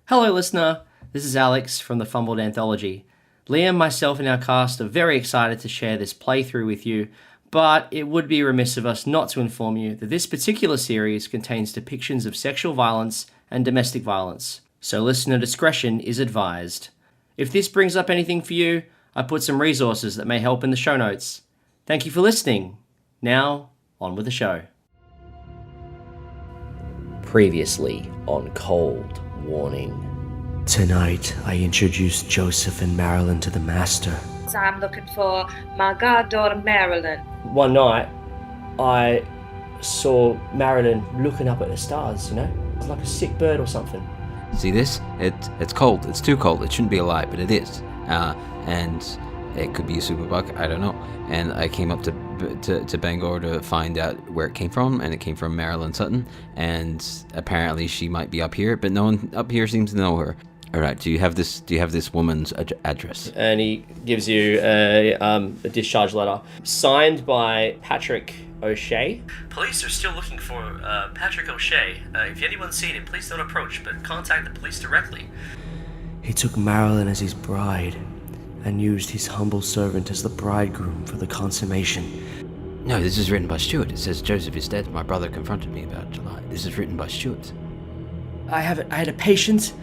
Hello listener, this is Alex from the Fumbled Anthology. Liam, myself and our cast are very excited to share this playthrough with you, but it would be remiss of us not to inform you that this particular series contains depictions of sexual violence and domestic violence, so listener discretion is advised. If this brings up anything for you, I put some resources that may help in the show notes. Thank you for listening. Now, on with the show. Previously on Cold Warning. Tonight, I introduced Joseph and Marilyn to the Master. I'm looking for my goddaughter Marilyn. One night, I saw Marilyn looking up at the stars, you know? It's like a sick bird or something. See this? It's cold. It's too cold. It shouldn't be a light, but it is. And it could be a superbug. I don't know. And I came up to Bangor to find out where it came from, and it came from Marilyn Sutton. And apparently she might be up here, but no one up here seems to know her. All right. Do you have this woman's address? And he gives you a discharge letter signed by Patrick O'Shea. Police are still looking for Patrick O'Shea. If anyone's seen him, please don't approach, but contact the police directly. He took Marilyn as his bride and used his humble servant as the bridegroom for the consummation. No, this is written by Stuart. It says Joseph is dead. My brother confronted me about July. This is written by Stuart. I had a patient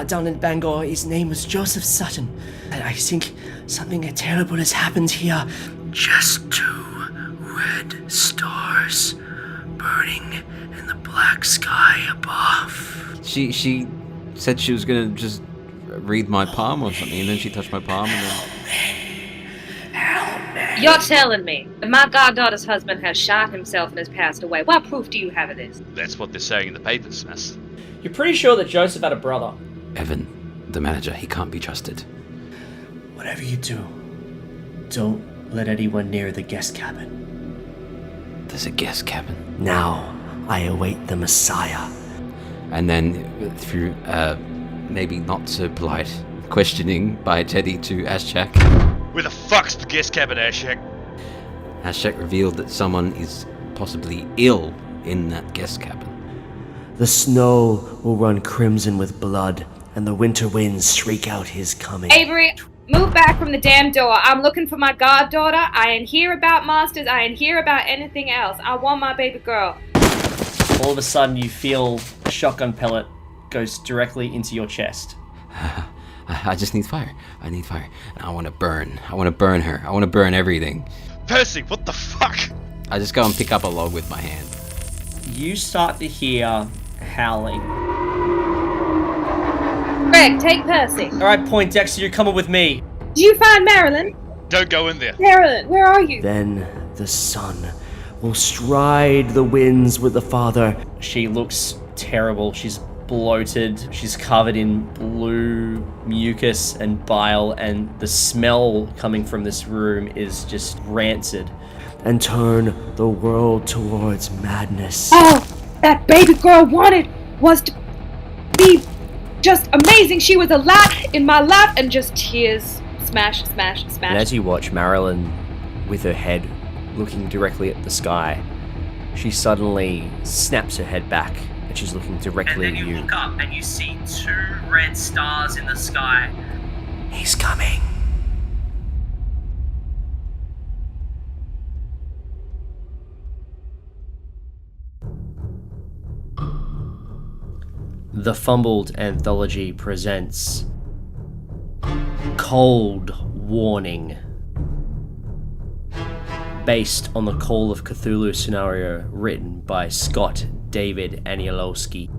down in Bangor. His name was Joseph Sutton. And I think something terrible has happened here. Just 2 red stars burning in the black sky above. She said she was gonna just read my palm or something, and then she touched my palm, and then... You're telling me that my goddaughter's husband has shot himself and has passed away. What proof do you have of this? That's what they're saying in the papers, miss. You're pretty sure that Joseph had a brother. Evan, the manager, he can't be trusted. Whatever you do, don't let anyone near the guest cabin. There's a guest cabin. Now, I await the Messiah. And then, through, maybe not so polite questioning by Teddy to Ashchak. Where the fuck's the guest cabin, Ashak? Ashchak revealed that someone is possibly ill in that guest cabin. The snow will run crimson with blood, and the winter winds shriek out his coming. Avery, move back from the damn door. I'm looking for my goddaughter. I ain't hear about monsters. I ain't hear about anything else. I want my baby girl. All of a sudden, you feel a shotgun pellet goes directly into your chest. I just need fire. I need fire. I want to burn. I want to burn her. I want to burn everything. Percy, what the fuck? I just go and pick up a log with my hand. You start to hear howling. Greg, take Percy. Alright, Poindexter, you're coming with me. Did you find Marilyn? Don't go in there. Marilyn, where are you? Then the sun will stride the winds with the Father. She looks terrible. She's bloated. She's covered in blue mucus and bile, and the smell coming from this room is just rancid. And turn the world towards madness. Oh, that baby girl wanted was to be just amazing. She was alive in my lap, and just tears smash, smash, smash. And as you watch Marilyn with her head looking directly at the sky, she suddenly snaps her head back and she's looking directly at you. And then you look up and you see 2 red stars in the sky. He's coming. The Fumbled Anthology presents Cold Warning. Based on the Call of Cthulhu scenario written by Scott David Anielowski,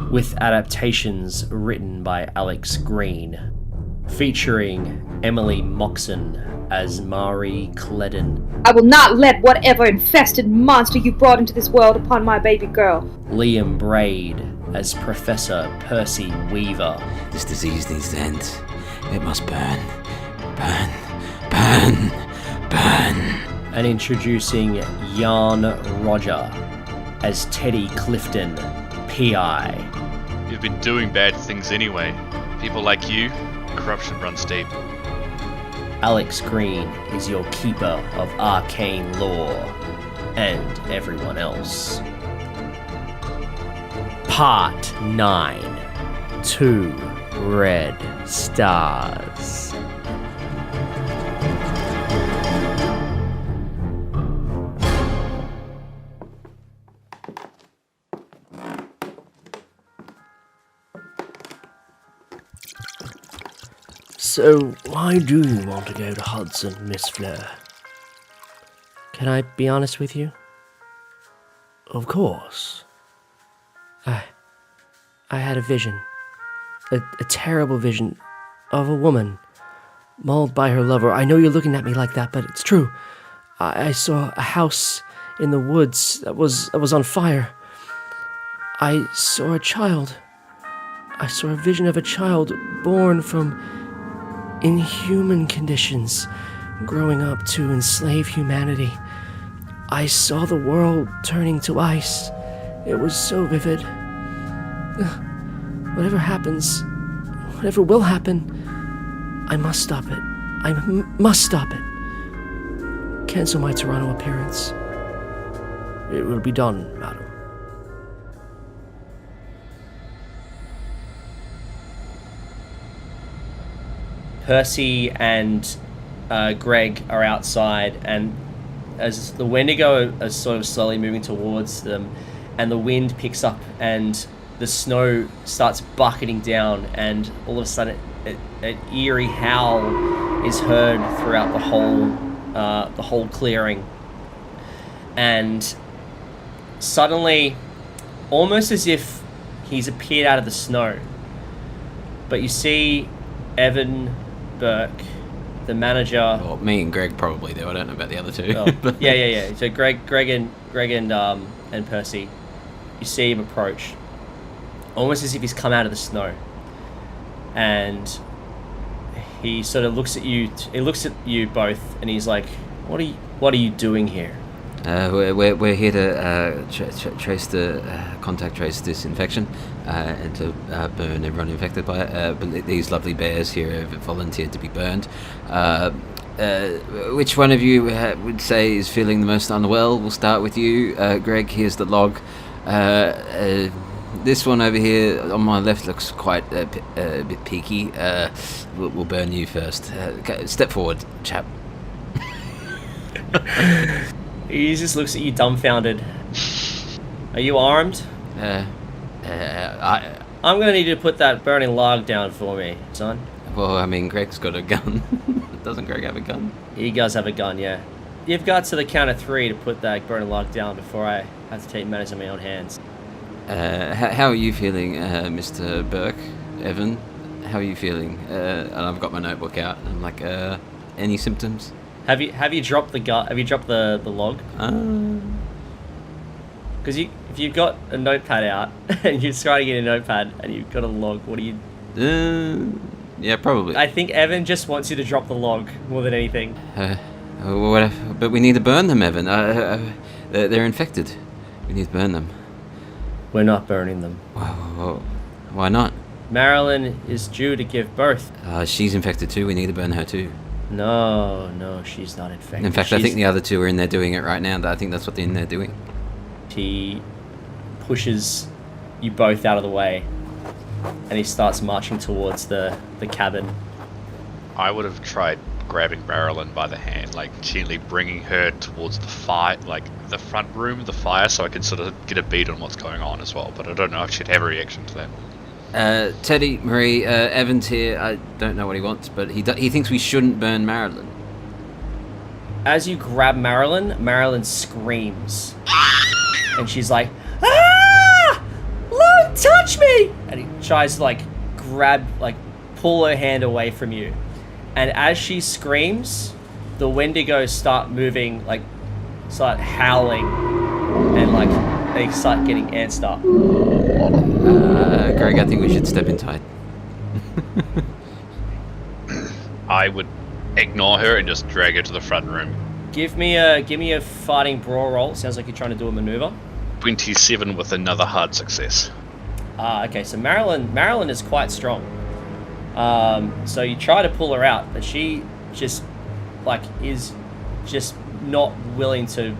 with adaptations written by Alex Green, featuring Emily Moxon as Mari Cledden, I will not let whatever infested monster you brought into this world upon my baby girl. Liam Braid as Professor Percy Weaver, This disease needs to end. It must burn. Burn. Burn. Burn. and introducing Jaln Roger as Teddy Clifton, PI. You've been doing bad things anyway. People like you, corruption runs deep. Alex Green is your keeper of arcane lore, and everyone else. Part 9. 2 red stars. So, why do you want to go to Hudson, Miss Fleur? Can I be honest with you? Of course. I had a vision. A terrible vision of a woman mauled by her lover. I know you're looking at me like that, but it's true. I saw a house in the woods that was on fire. I saw a child. I saw a vision of a child born from inhuman conditions, growing up to enslave humanity. I saw the world turning to ice. It was so vivid. Whatever happens, whatever will happen, I must stop it. I must stop it. Cancel my Toronto appearance. It will be done, madam. Percy and Greg are outside, and as the Wendigo is sort of slowly moving towards them, and the wind picks up and the snow starts bucketing down, and all of a sudden an eerie howl is heard throughout the whole clearing. And suddenly, almost as if he's appeared out of the snow, but you see Evan Burke, the manager. Well, me and Greg probably do. I don't know about the other two. Oh, yeah. So Greg and Percy, you see him approach, almost as if he's come out of the snow, and he sort of looks at you. He looks at you both, and he's like, "What are you doing here?" We're here to trace contact trace this infection and to burn everyone infected by it. But these lovely bears here have volunteered to be burned. Which one of you would say is feeling the most unwell? We'll start with you, Greg. Here's the log. This one over here on my left looks quite a bit peaky. We'll burn you first. Step forward, chap. He just looks at you dumbfounded. Are you armed? I'm gonna need you to put that burning log down for me, son. Well, I mean, Greg's got a gun. Doesn't Greg have a gun? He does have a gun, yeah. You've got to the count of 3 to put that burning log down before I have to take matters in my own hands. How are you feeling, Mr. Burke? Evan, how are you feeling? And I've got my notebook out, and I'm like, any symptoms? Have you dropped the gun? Have you dropped the log? Because if you've got a notepad out and you're trying to get a notepad and you've got a log, what do you? Yeah, probably. I think Evan just wants you to drop the log more than anything. But we need to burn them, Evan. They're infected. We need to burn them. We're not burning them. Why not? Marilyn is due to give birth. She's infected too. We need to burn her too. No, she's not infected. In fact, I think the other two are in there doing it right now. I think that's what they're in there doing. He pushes you both out of the way, and he starts marching towards the cabin. I would have tried grabbing Marilyn by the hand, like gently bringing her towards the fire, like the front room of the fire, so I could sort of get a beat on what's going on as well. But I don't know if she'd have a reaction to that. Teddy, Marie, Evans here. I don't know what he wants, but he thinks we shouldn't burn Marilyn. As you grab Marilyn screams, and she's like, "Ah! Don't touch me!" And he tries to pull her hand away from you. And as she screams, the Wendigos start moving, start howling, and they start getting antsed up. Greg, I think we should step inside. I would ignore her and just drag her to the front room. Give me a fighting brawl roll. Sounds like you're trying to do a maneuver. 27 with another hard success. Okay, so Marilyn is quite strong. So you try to pull her out, but she just is just not willing to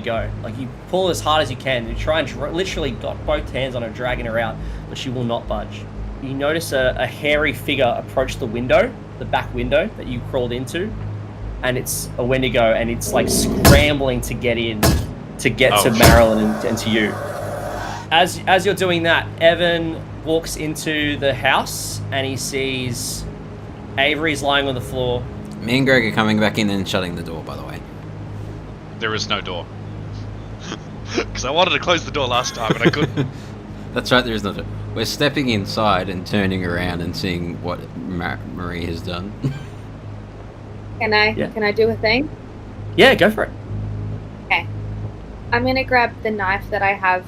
go. You pull as hard as you can. You try and literally got both hands on her, dragging her out, but she will not budge. you notice a hairy figure approach the window, the back window that you crawled into, and it's a Wendigo, and it's like scrambling to get in, to get to Marilyn and to you. As you're doing that, Evan walks into the house and he sees Avery's lying on the floor. Me and Greg are coming back in and shutting the door, by the way. There is no door. Because I wanted to close the door last time and I couldn't. That's right, there is no door. We're stepping inside and turning around and seeing what Marie has done. Can I do a thing? Yeah, go for it. Okay. I'm gonna grab the knife that I have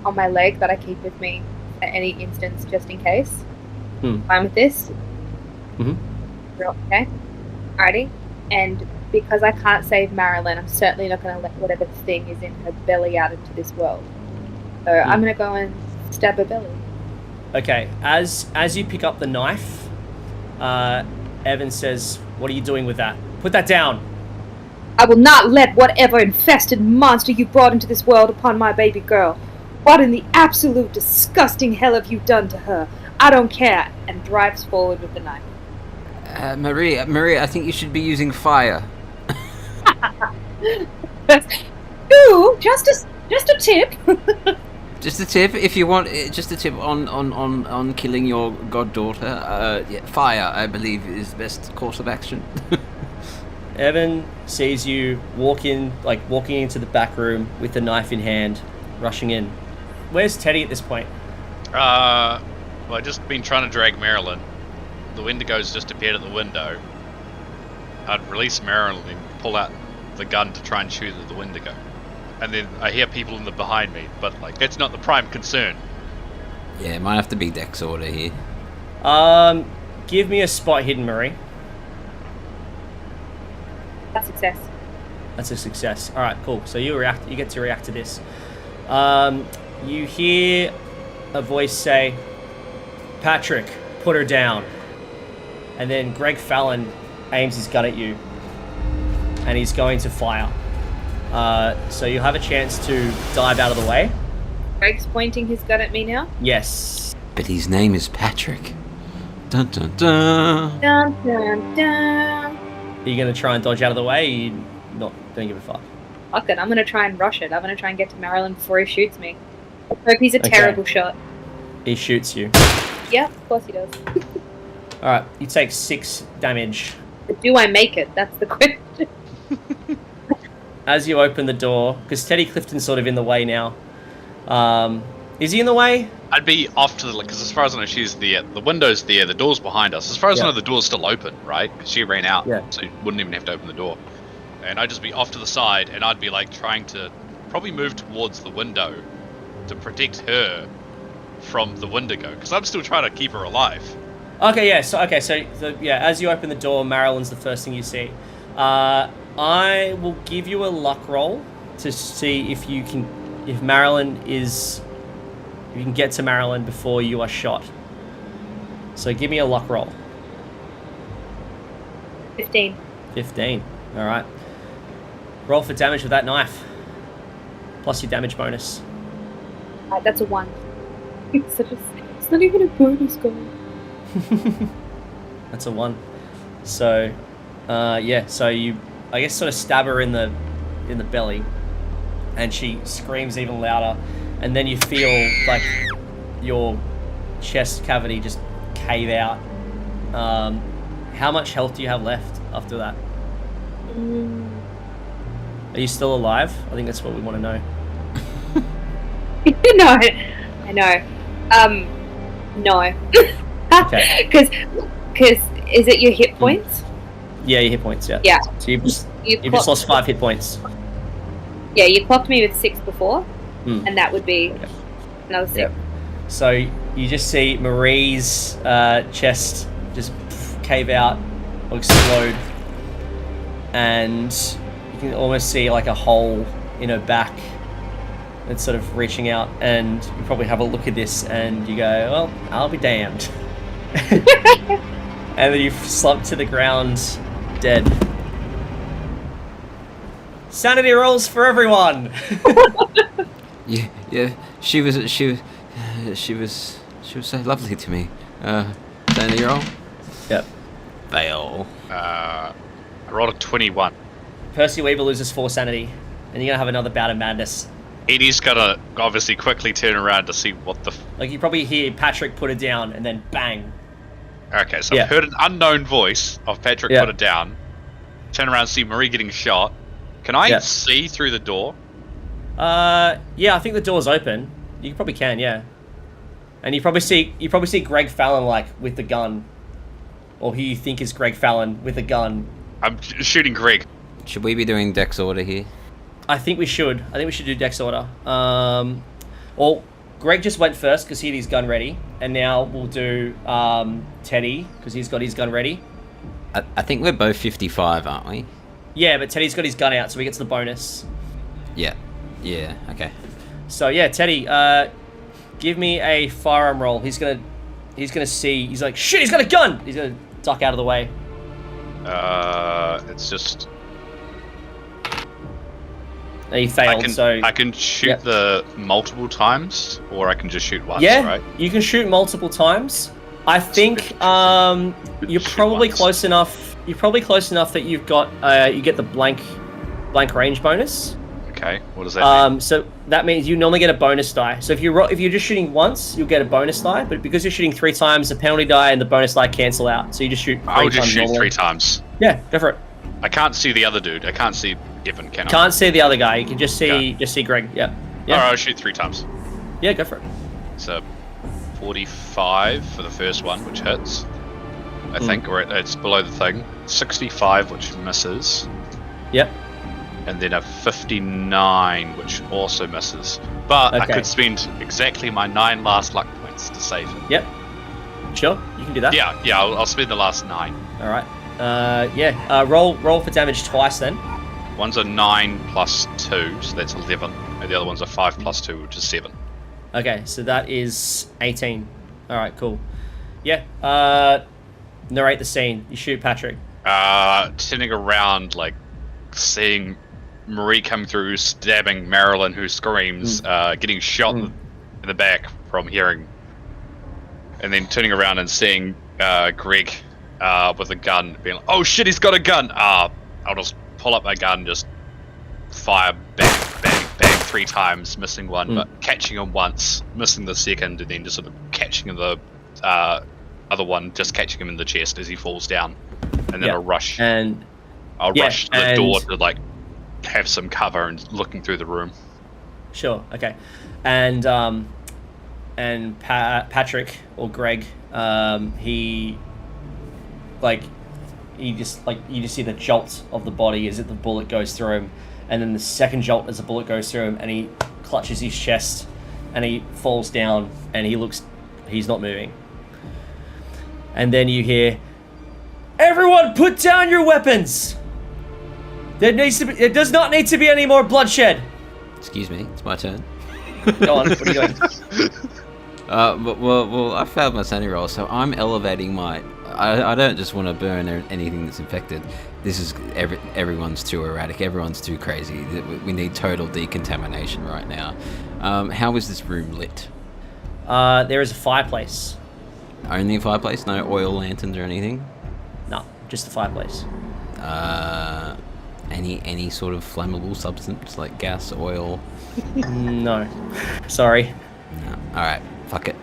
on my leg that I keep with me at any instance, just in case. Fine with this? Okay. Alrighty. And because I can't save Marilyn, I'm certainly not going to let whatever thing is in her belly out into this world. So I'm going to go and stab her belly. Okay. As you pick up the knife, Evan says, "What are you doing with that? Put that down." I will not let whatever infested monster you brought into this world upon my baby girl. What in the absolute disgusting hell have you done to her? I don't care. And drives forward with the knife. Marie, I think you should be using fire. Ooh, just a tip. Just a tip, if you want. Just a tip on killing your goddaughter. Fire, I believe, is the best course of action. Evan sees you walking into the back room with the knife in hand, rushing in. Where's Teddy at this point? Well, I've just been trying to drag Marilyn. The Wendigo's just appeared at the window. I'd release Marilyn and pull out the gun to try and shoot at the Wendigo. And then I hear people behind me, but like that's not the prime concern. Yeah, it might have to be Dex order here. Give me a spot hidden, Marie. That's success. That's a success. All right, cool. So you get to react to this. You hear a voice say, "Patrick, put her down." And then Greg Fallon aims his gun at you, and he's going to fire. So you have a chance to dive out of the way. Greg's pointing his gun at me now. Yes. But his name is Patrick. Dun dun dun. Dun dun dun. Are you going to try and dodge out of the way? Or you not going to give a fuck? Fuck it, I'm going to try and rush it. I'm going to try and get to Marilyn before he shoots me. I hope he's a terrible shot. He shoots you. Yeah, of course he does. Alright, you take 6 damage. But do I make it? That's the question. As you open the door, because Teddy Clifton's sort of in the way now. Is he in the way? I'd be off to the, because as far as I know, she's the window's there, the door's behind us. As far as I know, the door's still open, right? Because she ran out, so you wouldn't even have to open the door. And I'd just be off to the side, and I'd be like trying to probably move towards the window to protect her from the Wendigo, because I'm still trying to keep her alive. So as you open the door, Marilyn's the first thing you see. I will give you a luck roll to see if you can get to Marilyn before you are shot. So give me a luck roll. 15. 15. All right. Roll for damage with that knife. Plus your damage bonus. That's a 1. It's not even a bonus goal. That's a 1. So, so you, I guess, sort of stab her in the belly, and she screams even louder, and then you feel like your chest cavity just cave out. How much health do you have left after that? Are you still alive? I think that's what we want to know. No, I know. No. Okay. Because is it your hit points? Yeah, your hit points. Yeah. Yeah. So you've just lost 5 hit points. Yeah, you clocked me with 6 before, and that would be another 6. Yep. So you just see Marie's chest just cave out or explode, and you can almost see like a hole in her back. It's sort of reaching out, and you probably have a look at this and you go, well, I'll be damned. And then you slump to the ground, dead. Sanity rolls for everyone. Yeah. She was so lovely to me. Sanity roll. Yep. Fail. I rolled a 21. Percy Weaver loses 4 sanity, and you're gonna have another bout of madness. Edie's gonna obviously quickly turn around to see what the... Like, you probably hear Patrick put it down, and then bang. Okay, so I've heard an unknown voice of Patrick put it down. Turn around, see Marie getting shot. Can I see through the door? Yeah, I think the door's open. You probably can, yeah. And you probably see Greg Fallon, like, with the gun. Or who you think is Greg Fallon with a gun. I'm shooting Greg. Should we be doing Dex order here? I think we should. I think we should do Dex order. Well, Greg just went first because he had his gun ready. And now we'll do Teddy because he's got his gun ready. I think we're both 55, aren't we? Yeah, but Teddy's got his gun out, so he gets the bonus. Yeah. Yeah, okay. So, yeah, Teddy, give me a firearm roll. He's gonna see... He's like, shit, he's got a gun! He's gonna duck out of the way. It's just... And he failed, I can shoot the multiple times, or I can just shoot once, right? You can shoot multiple times. I think you're probably close enough. You're probably close enough that you've got you get the blank range bonus. Okay, what does that mean? So that means you normally get a bonus die. So if you're just shooting once, you'll get a bonus die. But because you're shooting 3 times, the penalty die and the bonus die cancel out. So you just shoot 3 times. I'll just shoot normally. 3 times. Yeah, go for it. I can't see the other dude. I can't see Evan, can I? Can't see the other guy. You can just see Greg. Yeah. Alright, I'll shoot 3 times. Yeah, go for it. So 45 for the first one, which hits. I think, or it's below the thing. 65, which misses. Yep. And then a 59, which also misses. But I could spend exactly my 9 last luck points to save it. Yep. Sure, you can do that. Yeah, I'll spend the last 9. All right. Roll for damage twice then. One's a 9 plus 2, so that's 11. And the other one's a 5 plus 2, which is 7. Okay, so that is 18. All right, cool. Yeah. Narrate the scene. You shoot Patrick. Turning around, like, seeing Marie come through, stabbing Marilyn, who screams, getting shot in the back from hearing, and then turning around and seeing Greg with a gun, being like, "Oh shit, he's got a gun!" I'll just pull up my gun, just fire, bang, bang, bang 3 times, missing one, but catching him once, missing the second, and then just sort of catching the other one, just catching him in the chest as he falls down, and then I'll rush. I'll rush to the door to, like, have some cover and looking through the room. Sure. Okay. And Patrick or Greg, you just see the jolt of the body as the bullet goes through him, and then the second jolt as the bullet goes through him, and he clutches his chest, and he falls down, and he's not moving. And then you hear, "Everyone, put down your weapons! There does not need to be any more bloodshed." Excuse me, it's my turn. Go on, what are you doing? Well, I failed my sanity roll, so I'm elevating my... I don't just want to burn anything that's infected. This is... Everyone's too erratic, everyone's too crazy. We need total decontamination right now. How is this room lit? There is a fireplace. Only a fireplace? No oil lanterns or anything? No, just a fireplace. Any sort of flammable substance like gas, oil? No. Sorry. No. Alright, fuck it.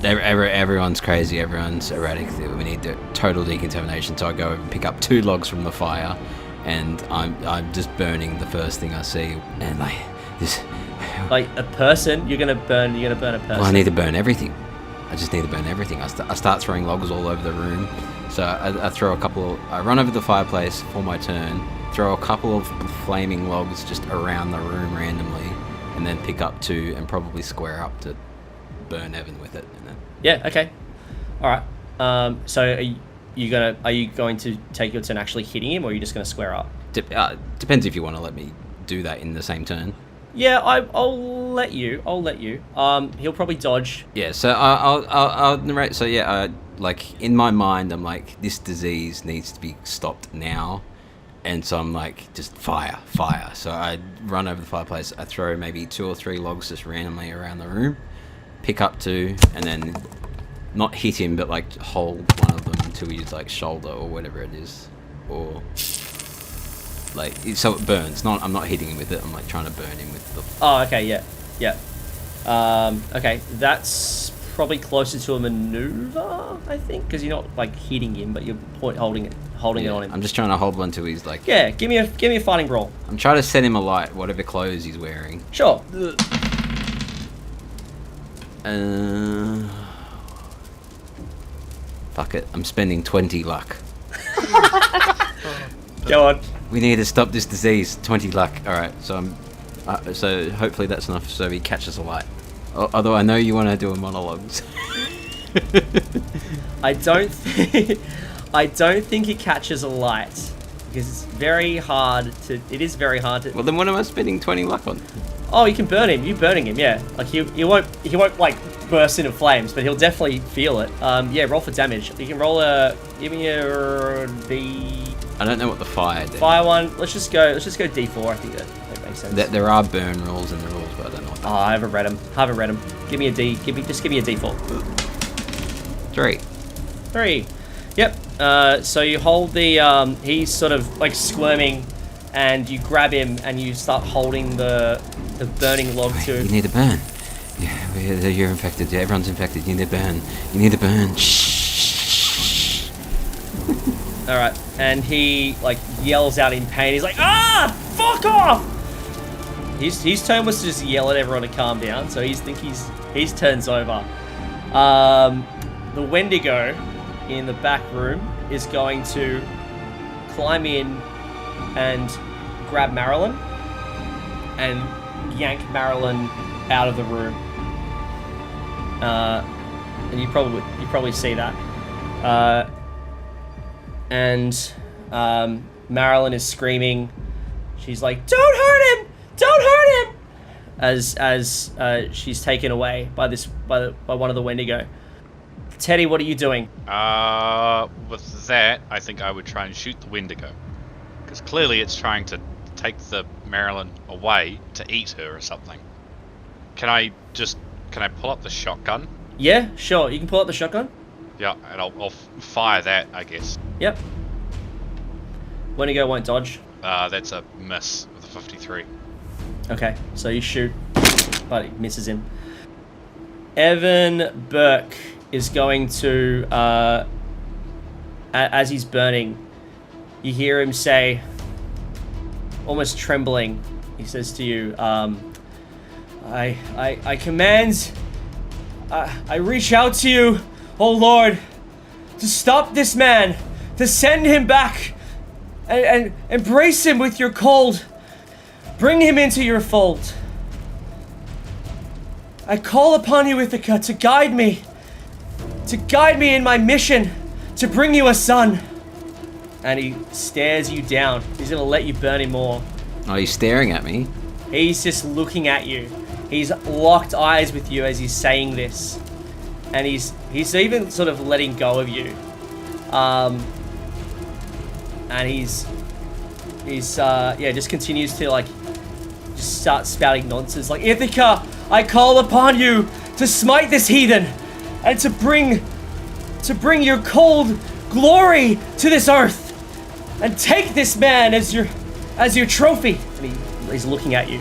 Everyone's crazy, everyone's erratic. We need the total decontamination, so I go and pick up 2 logs from the fire, and I'm just burning the first thing I see, and like this... Like a person? You're gonna burn a person? Well, I need to burn everything. I just need to burn everything. I start throwing logs all over the room. So I throw I run over the fireplace for my turn, throw a couple of flaming logs just around the room randomly, and then pick up 2 and probably square up to burn Evan with it. And then... Yeah, okay. Alright. So are you going to take your turn actually hitting him, or are you just going to square up? Depends if you want to let me do that in the same turn. Yeah, I'll let you. He'll probably dodge. Yeah, so I'll narrate. So yeah, like in my mind, I'm like, this disease needs to be stopped now, and so I'm like, just fire. So I run over the fireplace. I throw maybe 2 or 3 logs just randomly around the room, pick up two and then not hit him, but like hold one of them to his like shoulder or whatever it is, or like so it burns. I'm not hitting him with it. I'm like trying to burn him with the. Oh, okay, yeah. Okay, that's probably closer to a maneuver, I think, because you're not like hitting him, but you're holding it on him. I'm just trying to hold one to his like. Yeah, give me a fighting brawl. I'm trying to set him alight, whatever clothes he's wearing. Sure. Fuck it. I'm spending 20 luck. Go on. We need to stop this disease. 20 luck. All right. So so hopefully that's enough so he catches a light. Although I know you want to do a monologue. I don't think it catches a light because it's very hard to. It is very hard to. Well, then what am I spending 20 luck on? Oh, you can burn him. You burning him, yeah. Like he won't like burst into flames, but he'll definitely feel it. Yeah, roll for damage. You can roll give me the. I don't know what the fire did. Fire one. Let's just go D4. I think that makes sense. There are burn rules in the rules, but I don't know. What I haven't read them. Give me a D. Give me a D4. 3. Yep. So you hold the. He's sort of like squirming, and you grab him and you start holding the burning log too. You need to burn. Yeah, you're infected. Yeah, everyone's infected. You need to burn. Shh. All right, and he like yells out in pain. He's like, "Ah, fuck off!" His turn was to just yell at everyone to calm down. So he's turns over. The Wendigo in the back room is going to climb in and grab Marilyn and yank Marilyn out of the room. And you probably see that. And Marilyn is screaming. She's like, "Don't hurt him! Don't hurt him!" As she's taken away by one of the Wendigo. Teddy, what are you doing? With that, I think I would try and shoot the Wendigo. Because clearly it's trying to take the Marilyn away to eat her or something. Can I pull up the shotgun? Yeah, sure. You can pull up the shotgun. Yeah, and I'll fire that, I guess. Yep. Wendigo won't dodge. That's a miss with a 53. Okay, so you shoot, but it misses him. Evan Burke is going to, as he's burning, you hear him say, almost trembling, he says to you, I command, I reach out to you, oh Lord, to stop this man, to send him back, and embrace him with your cold. Bring him into your fold. I call upon you, Ithaca, to guide me in my mission to bring you a son. And he stares you down. He's gonna let you burn him more. Oh, he's staring at me? He's just looking at you. He's locked eyes with you as he's saying this. And he's even sort of letting go of you. And he's just continues to like just start spouting nonsense like, Ithaca, I call upon you to smite this heathen and to bring your cold glory to this earth and take this man as your trophy. And he's looking at you.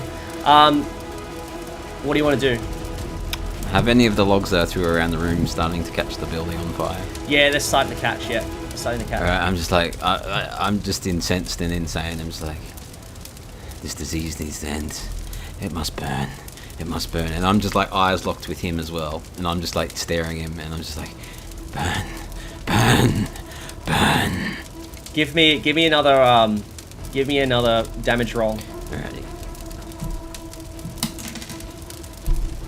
What do you want to do? Have any of the logs that I threw around the room starting to catch the building on fire? Yeah, they're starting to catch. Yeah, they're starting to catch. Alright, I'm just like, I'm just incensed and insane. I'm just like, this disease needs to end. It must burn. It must burn. And I'm just like eyes locked with him as well. And I'm just like staring at him and I'm just like, burn, burn, burn. Give me another damage roll. Alrighty.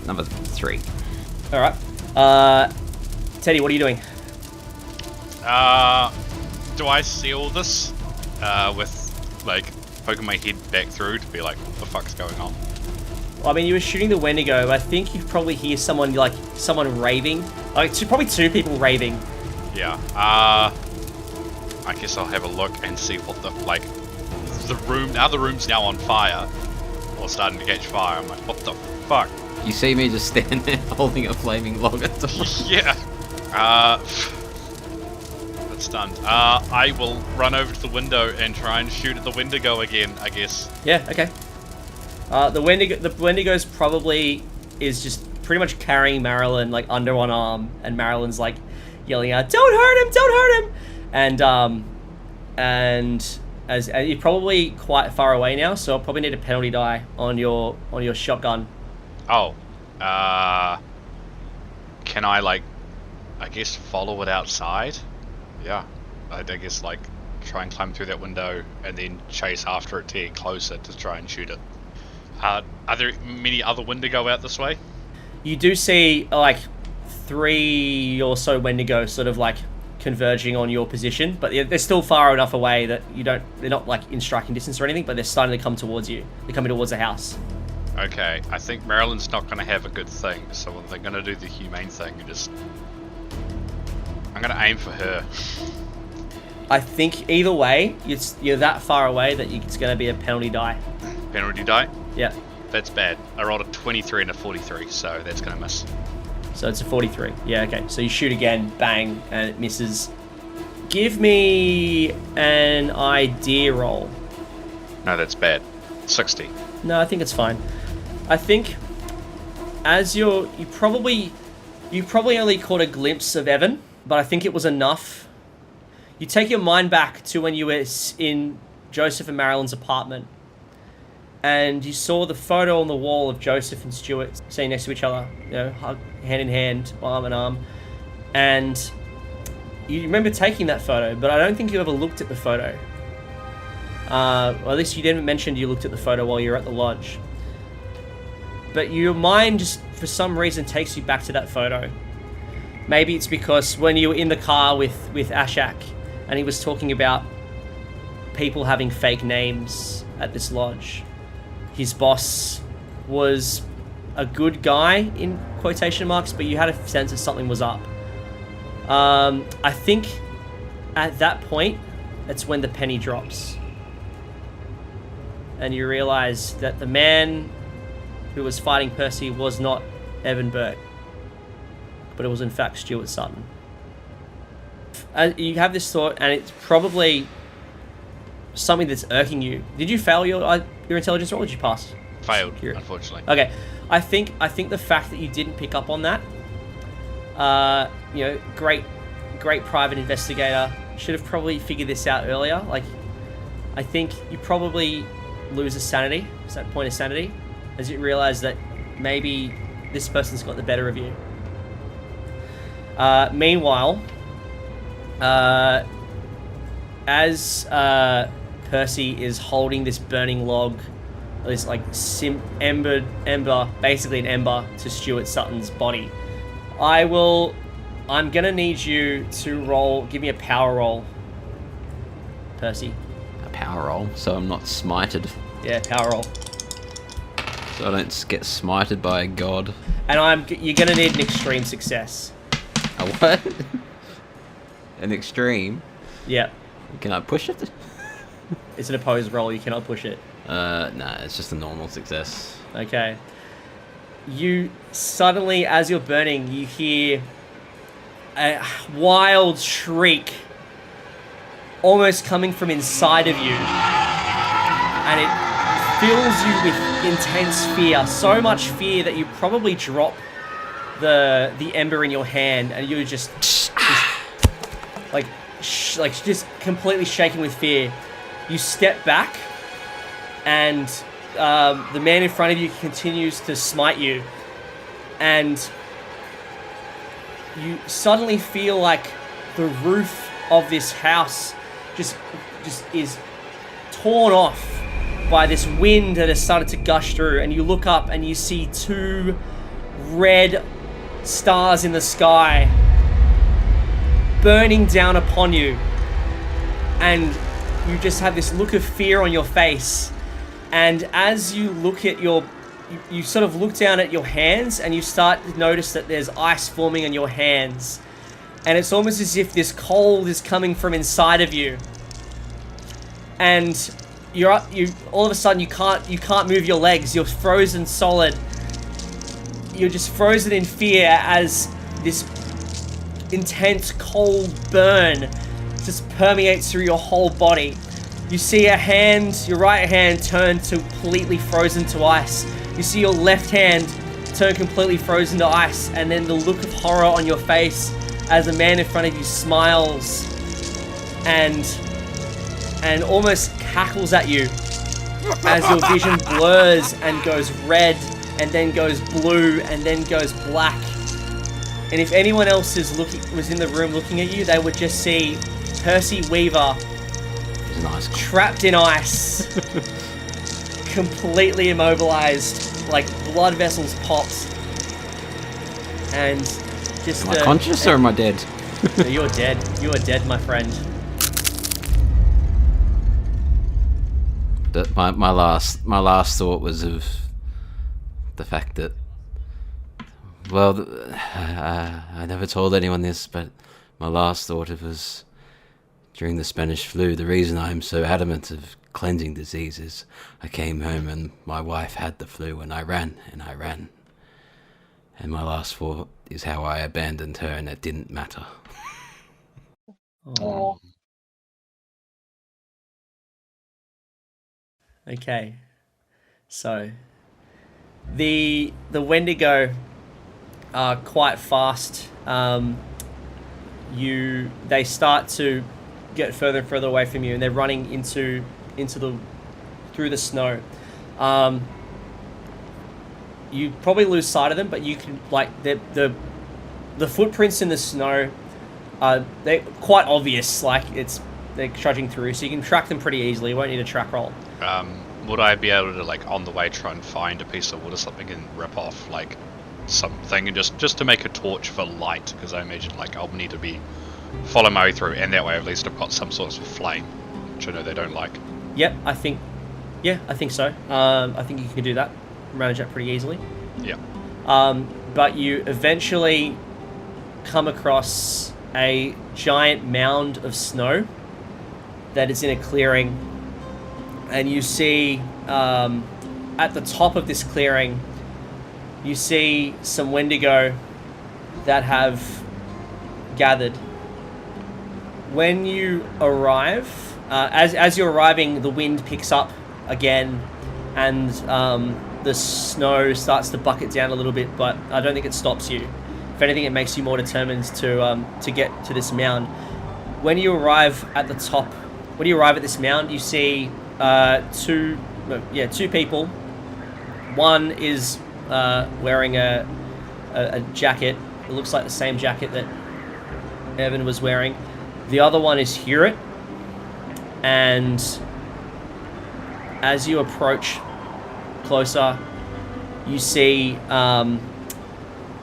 Number 3. Alright. Teddy, what are you doing? Do I see all this? With like poking my head back through to be like, what the fuck's going on? Well, I mean, you were shooting the Wendigo, but I think you probably hear someone raving. Like, probably 2 people raving. Yeah. I guess I'll have a look and see what the room's now on fire, or starting to catch fire. I'm like, what the fuck? You see me just stand there holding a flaming log at the Yeah. That's done. I will run over to the window and try and shoot at the Wendigo again, I guess. Yeah, okay. The Wendigo's probably is just pretty much carrying Marilyn like under one arm, and Marilyn's like yelling out, "Don't hurt him! Don't hurt him!" And as you're probably quite far away now, so I'll probably need a penalty die on your shotgun. Oh. Can I, like, I guess follow it outside? Yeah. I guess, like, try and climb through that window and then chase after it to get closer to try and shoot it. Are there many other Wendigo out this way? You do see like 3 or so Wendigo sort of like converging on your position, but they're still far enough away that they're not like in striking distance or anything, but they're starting to come towards you. They're coming towards the house. Okay, I think Marilyn's not going to have a good thing, so they're going to do the humane thing and just... I'm going to aim for her. I think either way, you're that far away that it's going to be a penalty die. Penalty die? Yeah. That's bad. I rolled a 23 and a 43, so that's going to miss. So it's a 43. Yeah, okay. So you shoot again, bang, and it misses. Give me an idea roll. No, that's bad. 60. No, I think it's fine. I think as you probably only caught a glimpse of Evan, but I think it was enough. You take your mind back to when you were in Joseph and Marilyn's apartment, and you saw the photo on the wall of Joseph and Stuart sitting next to each other, hand in hand, arm in arm, and you remember taking that photo, but I don't think you ever looked at the photo. Or at least you didn't mention you looked at the photo while you were at the lodge. But your mind just, for some reason, takes you back to that photo. Maybe it's because when you were in the car with Ashak, and he was talking about people having fake names at this lodge. His boss was a good guy, in quotation marks, but you had a sense that something was up. I think at that point, that's when the penny drops. And you realize that the man who was fighting Percy was not Evan Burke, but it was in fact Stuart Sutton. You have this thought, and it's probably something that's irking you. Did you fail your intelligence roll, or did you pass? Failed, unfortunately. Okay, I think the fact that you didn't pick up on that, great private investigator, should have probably figured this out earlier. Like, I think you probably lose a sanity, it's that point of sanity, as you realise that maybe this person's got the better of you. Meanwhile, as Percy is holding this burning log, this like ember, basically an ember to Stuart Sutton's body, I'm gonna need you to give me a power roll, Percy. A power roll, so I'm not smited. Yeah, power roll. So I don't get smited by a god. And you're gonna need an extreme success. A what? An extreme? Yeah. Can I push it? It's an opposed roll, you cannot push it. Nah, it's just a normal success. Okay. You suddenly, as you're burning, you hear a wild shriek almost coming from inside of you. And it fills you with intense fear. So much fear that you probably drop the ember in your hand, and you're just completely shaking with fear. You step back, and the man in front of you continues to smite you, and you suddenly feel like the roof of this house just is torn off by this wind that has started to gush through, and you look up and you see 2 red stars in the sky burning down upon you, and you just have this look of fear on your face. And as you look at you sort of look down at your hands, and you start to notice that there's ice forming on your hands, and it's almost as if this cold is coming from inside of you, and you all of a sudden you can't move your legs. You're frozen solid, you're just frozen in fear as this intense cold burn just permeates through your whole body. You see a hand, your right hand, turn completely frozen to ice. You see your left hand turn completely frozen to ice, and then the look of horror on your face as the man in front of you smiles and almost cackles at you as your vision blurs and goes red and then goes blue and then goes black. And if anyone else was in the room looking at you, they would just see Percy Weaver Nice. trapped in ice, completely immobilized, like blood vessels popped, and just. Am I conscious or am I dead? No, you're dead. You are dead, my friend. My last thought was of the fact that, well, I never told anyone this, but my last thought was during the Spanish flu. The reason I'm so adamant of cleansing diseases, I came home and my wife had the flu and I ran. And my last thought is how I abandoned her and it didn't matter. Oh. Okay, so the Wendigo are quite fast. They start to get further and further away from you, and they're running through the snow. You probably lose sight of them, but you can the footprints in the snow. They're quite obvious. They're trudging through, so you can track them pretty easily. You won't need a track roll. Would I be able to, on the way, try and find a piece of wood or something and rip off, something, and just to make a torch for light? Because I imagine, I'll need to follow my way through, and that way at least I've got some sort of flame, which I know they don't like. Yep, I think so. I think you can do that. Manage that pretty easily. Yeah. But you eventually come across a giant mound of snow that is in a clearing, and you see at the top of this clearing you see some Wendigo that have gathered. When you arrive, as you're arriving, the wind picks up again, and the snow starts to bucket down a little bit, but I don't think it stops you. If anything, it makes you more determined to get to this mound. When you arrive at this mound, you see two people. One is wearing a jacket. It looks like the same jacket that Evan was wearing. The other one is Hewitt, and as you approach closer, you see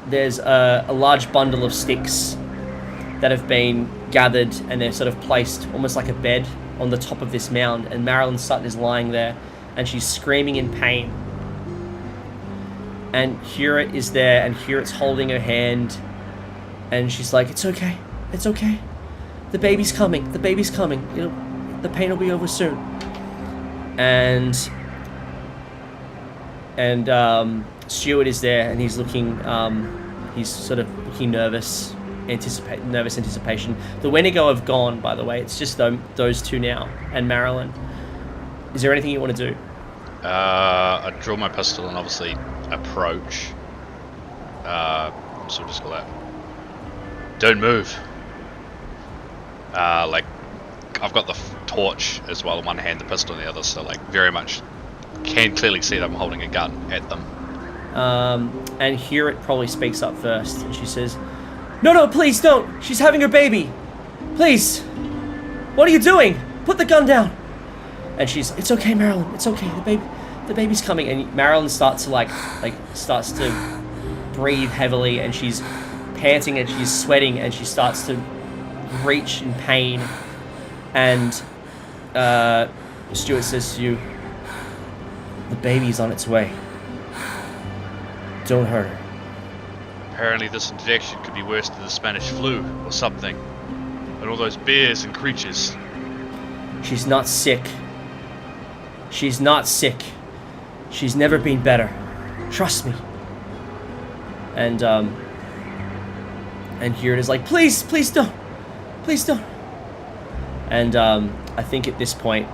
there's a large bundle of sticks that have been gathered, and they're sort of placed almost like a bed on the top of this mound, and Marilyn Sutton is lying there, and she's screaming in pain. And Hewitt is there, and Hewitt's holding her hand, and she's like, "It's okay. It's okay. The baby's coming. The baby's coming. The pain will be over soon." And Stuart is there, and he's looking. He's sort of looking nervous anticipation. The Wendigo have gone, by the way. It's just those two now, and Marilyn. Is there anything you want to do? I draw my pistol and obviously approach. So just call that. Don't move. I've got the torch as well in one hand, the pistol in the other, so very much can clearly see that I'm holding a gun at them. And Hewitt probably speaks up first, and she says, No, please don't. She's having her baby. Please. What are you doing? Put the gun down. And it's okay, Marilyn. It's okay. The baby's coming. And Marilyn starts to breathe heavily, and she's panting and she's sweating, and she starts to reach in pain. And Stuart says to you, "The baby's on its way. Don't hurt her." Apparently this infection could be worse than the Spanish flu or something. And all those bears and creatures. She's not sick. She's not sick. She's never been better. Trust me. And here it is like, please don't. And I think at this point,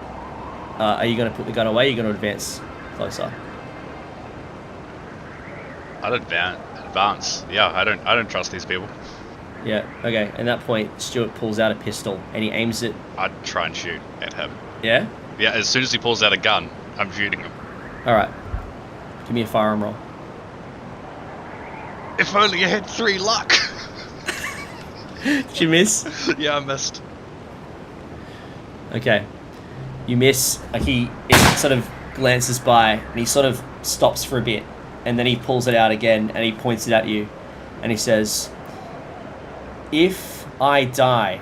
are you going to put the gun away? Or are you going to advance closer? I'd advance. Yeah, I don't trust these people. Yeah, okay. At that point, Stuart pulls out a pistol and he aims it. I'd try and shoot at him. Yeah? Yeah, as soon as he pulls out a gun, I'm shooting him. Alright. Give me a firearm roll. If only I had 3 luck. Did you miss? Yeah, I missed. Okay. You miss. Like it sort of glances by and he sort of stops for a bit and then he pulls it out again and he points it at you and he says, If I die,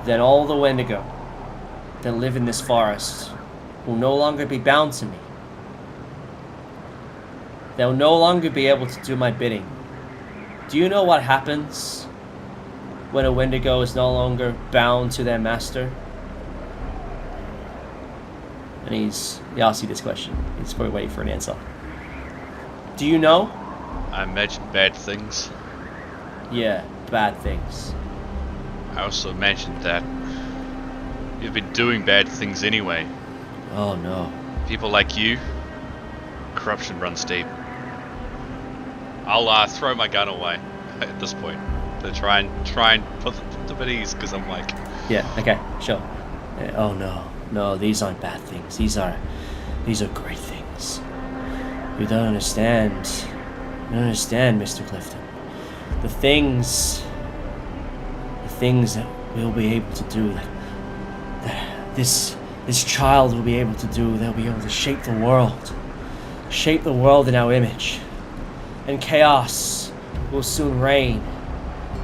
then all the Wendigo that live in this forest will no longer be bound to me. They'll no longer be able to do my bidding. Do you know what happens when a Wendigo is no longer bound to their master? And he asks you this question. He's probably waiting for an answer. Do you know? I imagine bad things. Yeah, bad things. I also imagine that you've been doing bad things anyway. Oh no. People like you, corruption runs deep. I'll throw my gun away at this point to try and put them at ease because I'm like, yeah, okay, sure. Oh no, these aren't bad things. These are great things. You don't understand. You don't understand, Mr. Clifton. The things that we'll be able to do, that this child will be able to do, they'll be able to shape the world in our image. And chaos will soon reign.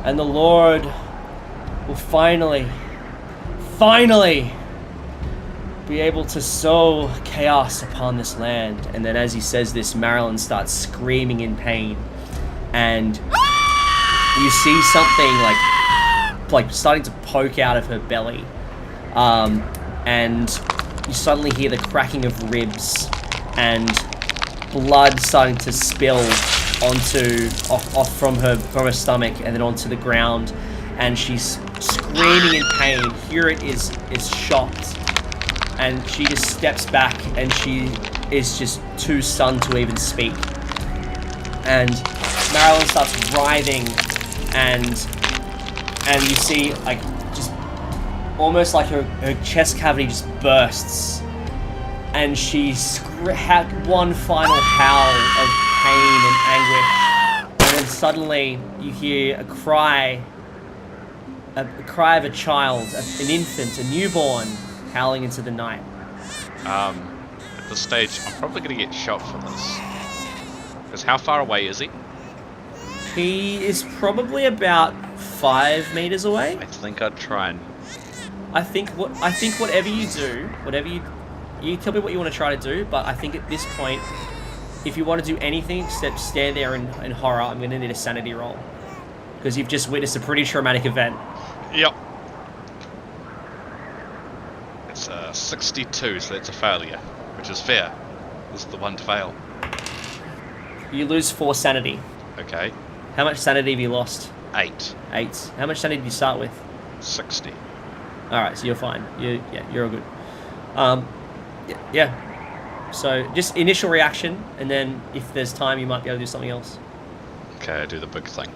And the Lord will finally be able to sow chaos upon this land. And then as he says this, Marilyn starts screaming in pain. And you see something like starting to poke out of her belly. And you suddenly hear the cracking of ribs and blood starting to spill off from her stomach and then onto the ground, and she's screaming in pain. Here it is shocked, and she just steps back and she is just too stunned to even speak. And Marilyn starts writhing, and you see just almost like her chest cavity just bursts, and she had one final howl of pain and anguish, and then suddenly you hear a cry of a child, an infant, a newborn, howling into the night. At this stage, I'm probably going to get shot for this. Because how far away is he? He is probably about 5 meters away. I think I'd try and... I think whatever you do, you tell me what you want to try to do, but I think at this point, if you want to do anything except stand there in horror, I'm going to need a sanity roll. Because you've just witnessed a pretty traumatic event. Yep. It's 62, so that's a failure, which is fair. This is the one to fail. You lose 4 sanity. Okay. How much sanity have you lost? 8. 8. How much sanity did you start with? 60. Alright, so you're fine. You're all good. Yeah. So just initial reaction, and then if there's time, you might be able to do something else. Okay, I do the big thing.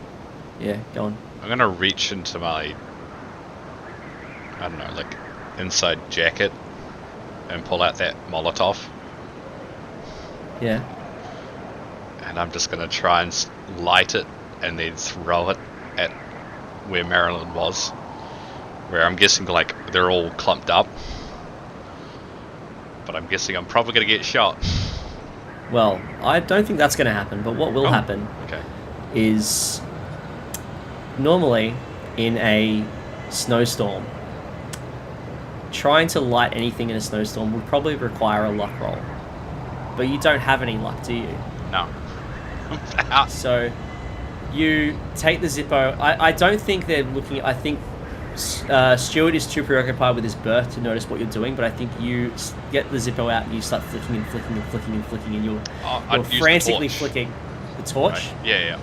Yeah, go on. I'm gonna reach into my, I don't know, inside jacket and pull out that Molotov. Yeah. And I'm just gonna try and light it and then throw it at where Marilyn was. Where I'm guessing they're all clumped up. But I'm guessing I'm probably going to get shot. Well, I don't think that's going to happen, but what will happen is normally in a snowstorm, trying to light anything in a snowstorm would probably require a luck roll. But you don't have any luck, do you? No. So you take the Zippo. I don't think they're looking... I think Stuart is too preoccupied with his birth to notice what you're doing, but I think you get the Zippo out and you start flicking and flicking and flicking and flicking, and you're frantically flicking the torch. Right. Yeah.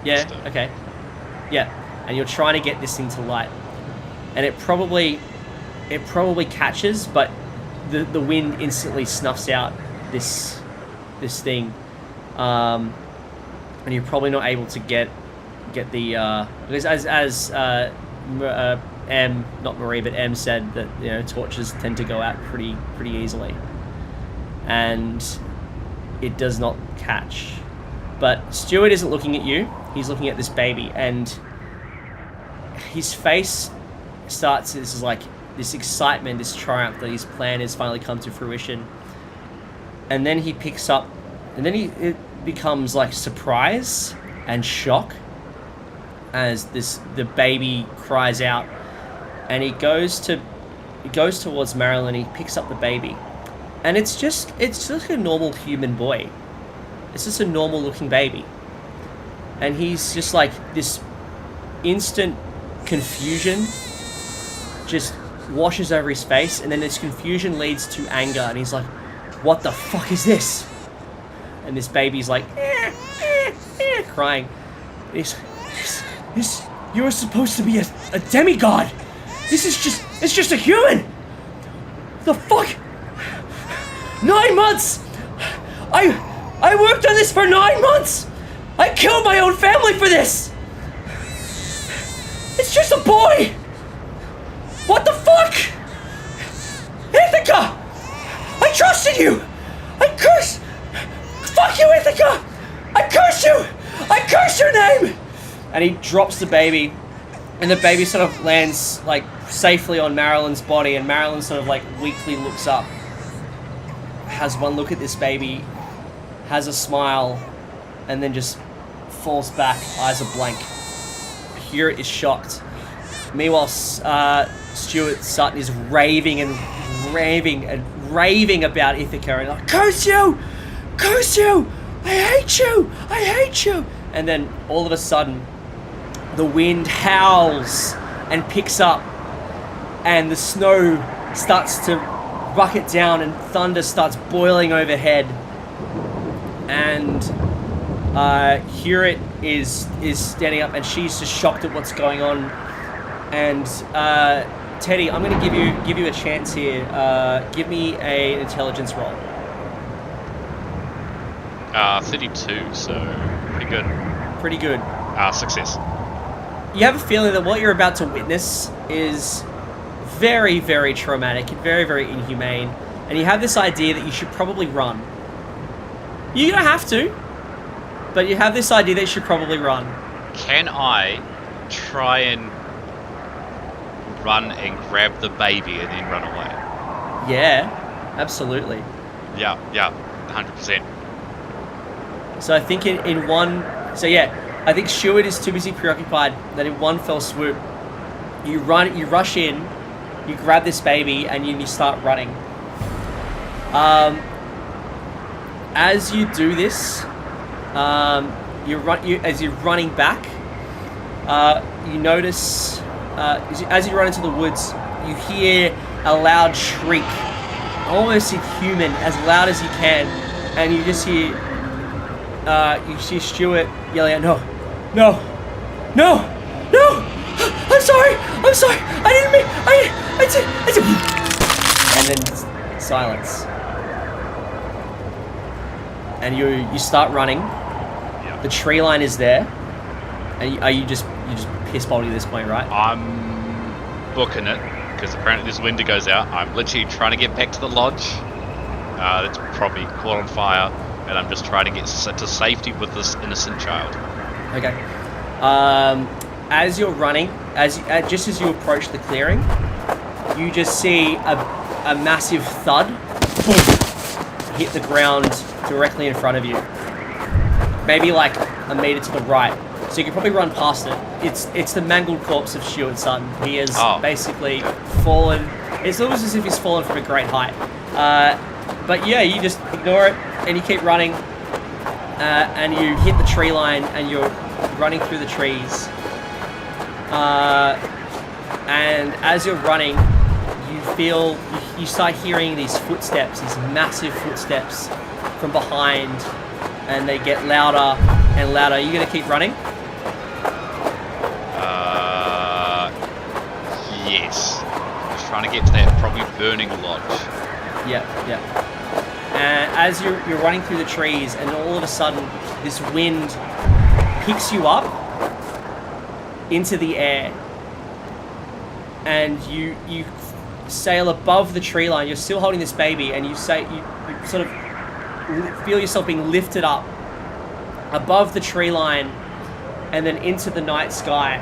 Yeah. Okay. Yeah, and you're trying to get this thing to light, and it probably catches, but the wind instantly snuffs out this thing, and you're probably not able to get the because as M, not Marie, but M said that torches tend to go out pretty easily, and it does not catch. But Stuart isn't looking at you; he's looking at this baby, and his face starts. This is like this excitement, this triumph that his plan has finally come to fruition, and then he picks up, and then it becomes like surprise and shock as the baby cries out, and he goes towards Marilyn. He picks up the baby, and it's just like a normal human boy. It's just a normal looking baby, and he's just like this instant confusion just washes over his face, and then this confusion leads to anger, and he's like, what the fuck is this? And this baby's like crying. You were supposed to be a demigod. It's just a human. The fuck? 9 months. I worked on this for 9 months. I killed my own family for this. It's just a boy. What the fuck? Ithaca! I trusted you. Fuck you, Ithaca! I curse you. I curse your name. And he drops the baby, and the baby sort of lands like safely on Marilyn's body, and Marilyn sort of like weakly looks up, has one look at this baby, has a smile, and then just falls back, eyes are blank. Hewitt is shocked. Meanwhile, Stuart Sutton is raving about Ithaca, and like, curse you, I hate you. And then all of a sudden, the wind howls and picks up, and the snow starts to bucket down, and thunder starts boiling overhead. And Hewitt is standing up, and she's just shocked at what's going on. And Teddy, I'm going to give you a chance here. Give me an intelligence roll. 32, so pretty good. Success. You have a feeling that what you're about to witness is very, very traumatic and very, very inhumane, and you have this idea that you should probably run. You don't have to, but you have this idea that you should probably run. Can I try and run and grab the baby and then run away? Yeah, absolutely. Yeah, 100%. So I think in one... So yeah, I think Stuart is too busy preoccupied that in one fell swoop, you rush in, you grab this baby, and you start running. As you do this, as you're running back, you notice as you run into the woods, you hear a loud shriek, almost inhuman, as loud as you can, and you just hear you see Stuart yelling out, no, I'm sorry, I didn't mean, I did. And then silence. And you start running. Yeah. The tree line is there. And are you just piss bolty at this point, right? I'm booking it because apparently this window goes out. I'm literally trying to get back to the lodge. That's probably caught on fire, and I'm just trying to get to safety with this innocent child. Okay. As you're running, just as you approach the clearing, you just see a massive thud hit the ground directly in front of you. Maybe like a meter to the right. So you can probably run past it. It's the mangled corpse of Stuart Sutton. He has basically fallen. It's almost as if he's fallen from a great height. But yeah, you just ignore it and you keep running. And you hit the tree line and you're running through the trees. And as you're running, you start hearing these footsteps, these massive footsteps from behind, and they get louder and louder. Are you going to keep running? Yes. Just trying to get to that probably burning lodge. Yep. And as you're running through the trees, and all of a sudden, this wind picks you up into the air, and you sail above the tree line. You're still holding this baby, and you sort of feel yourself being lifted up above the tree line and then into the night sky.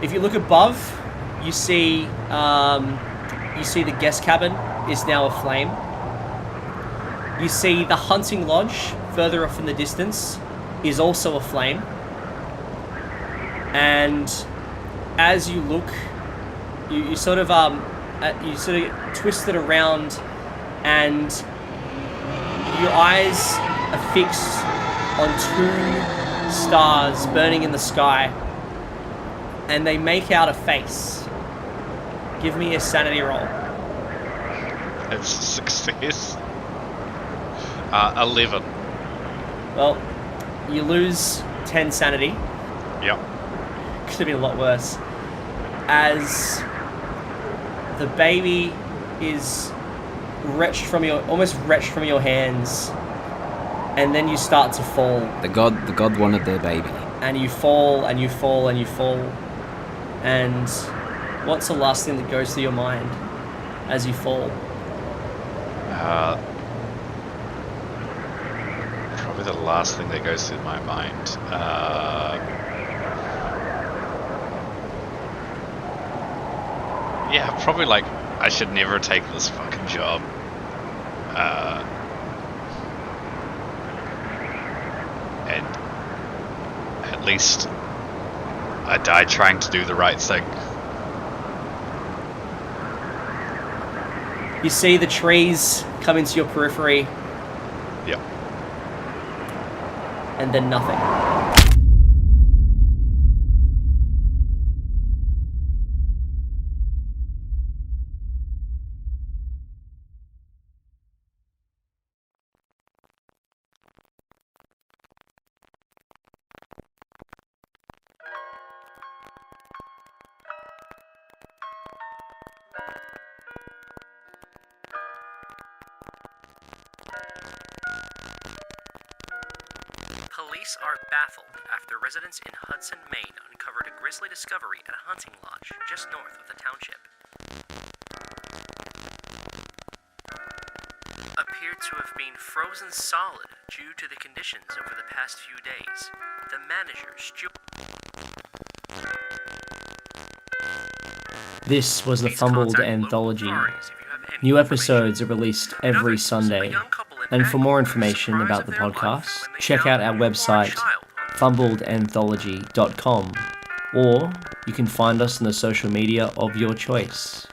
If you look above, you see the guest cabin is now aflame. You see the hunting lodge further off in the distance is also aflame. And as you look, you sort of twist it around, and your eyes are fixed on two stars burning in the sky, and they make out a face. Give me a sanity roll. It's a success. 11. Well, you lose 10 sanity. Yep. Could have been a lot worse. As the baby is almost wrenched from your hands, and then you start to fall. The god wanted their baby. And you fall, and you fall, and you fall. And what's the last thing that goes through your mind as you fall? Probably the last thing that goes through my mind. Yeah, probably like, I should never take this fucking job. And at least I died trying to do the right thing. You see the trees come into your periphery, Yep. and then nothing. Police are baffled after residents in Hudson, Maine uncovered a grisly discovery at a hunting lodge just north of the township. Appeared to have been frozen solid due to the conditions over the past few days. The manager, This was the Fumbled Anthology. New episodes are released every Sunday. And for more information about the podcast, check out our website, fumbledanthology.com, or you can find us on the social media of your choice.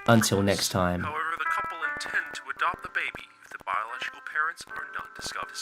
Until next time. However, the couple intend to adopt the baby if the biological parents are not discovered.